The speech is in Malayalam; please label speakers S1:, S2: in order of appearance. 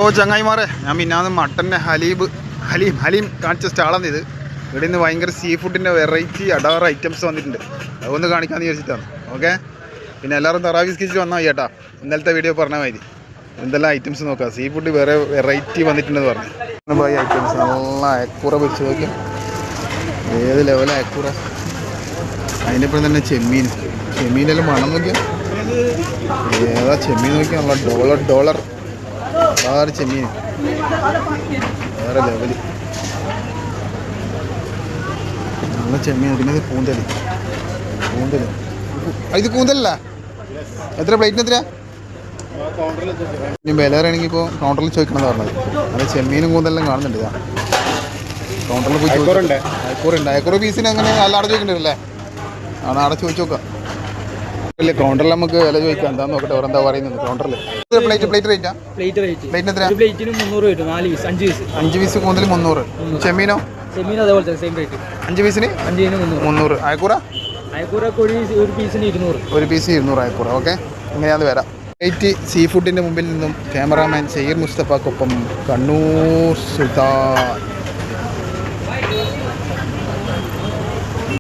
S1: ഓ ചങ്ങായിമാരെ, ഞാൻ മിന്നാന്ന് മട്ടൻ്റെ ഹലീം കാണിച്ച സ്റ്റാളാണ് ഇത്. ഇവിടെ നിന്ന് ഭയങ്കര സീ ഫുഡിൻ്റെ വെറൈറ്റി അടാറ് ഐറ്റംസ് വന്നിട്ടുണ്ട്. അതൊന്ന് കാണിക്കാമെന്ന് വിചാരിച്ചിട്ടാണ്. ഓക്കെ, പിന്നെ എല്ലാവരും തറാവീസ് കിച്ചിട്ട് വന്നാൽ ചേട്ടാ, ഇന്നലത്തെ വീഡിയോ പറഞ്ഞ മാതിരി എന്തെല്ലാം ഐറ്റംസ് നോക്കാം. സീ ഫുഡ് വേറെ വെറൈറ്റി വന്നിട്ടുണ്ടെന്ന് പറഞ്ഞു. പോയി ഐറ്റംസ് നല്ല അയക്കൂറ പൊരിച്ച് നോക്കിയാൽ ഏത് ലെവലാണ് അയക്കൂറ. അതിനിപ്പം തന്നെ ചെമ്മീനെല്ലാം മണം നോക്കിയാൽ ഏതാ ചെമ്മീൻ നോക്കിയാൽ നല്ല ഡോളർ വേറെ ചെമ്മീൻ വേറെ ലെവല് നല്ല ചെമ്മീൻ. പിന്നെ കൂന്തൽ ഇത് കൂന്തലല്ല. എത്ര പ്ലേറ്റിന് എത്രയാ? ഇനി വില അറിയണമെങ്കിൽ ഇപ്പോൾ കൗണ്ടറിൽ ചോദിക്കണമെന്ന് പറഞ്ഞത്. അത് ചെമ്മീനും കൂന്തലെല്ലാം കാണുന്നുണ്ട്. ഇതാ കൗണ്ടറിൽ പോയി ചോദിക്കുന്നുണ്ട്. അയക്കൂറുണ്ട്. പീസിന് അങ്ങനെ നല്ല അവിടെ ചോദിക്കണ്ടല്ലേ? ആണ് അവിടെ ചോദിച്ചു നോക്കാം. ഇല്ല, കൗണ്ടറിൽ നമുക്ക് വില ചോദിക്കാം. എന്താന്ന് നോക്കട്ടെ ഓരെന്താ പറയുന്നത് കൗണ്ടറിൽ. പ്ലേറ്റ് റേറ്റാ? പ്ലേറ്റിന് എത്ര? 5 പീസ് കൂന്തൽ 300. ചെമ്മീനോ? ചെമ്മീൻ അതേപോലെ തന്നെ സെയിം റേറ്റ്. 5 പീസിന് 300. അയക്കൂറ ഒരു പീസ് 200 അയക്കൂറ. ഓക്കെ, ഇങ്ങനെയാന്ന് വരാം. വെറൈറ്റി സീ ഫുഡിൻ്റെ മുമ്പിൽ നിന്നും ക്യാമറാമാൻ സയ്യിർ മുസ്തഫക്കൊപ്പം കണ്ണൂർ സുൽത്താൻ.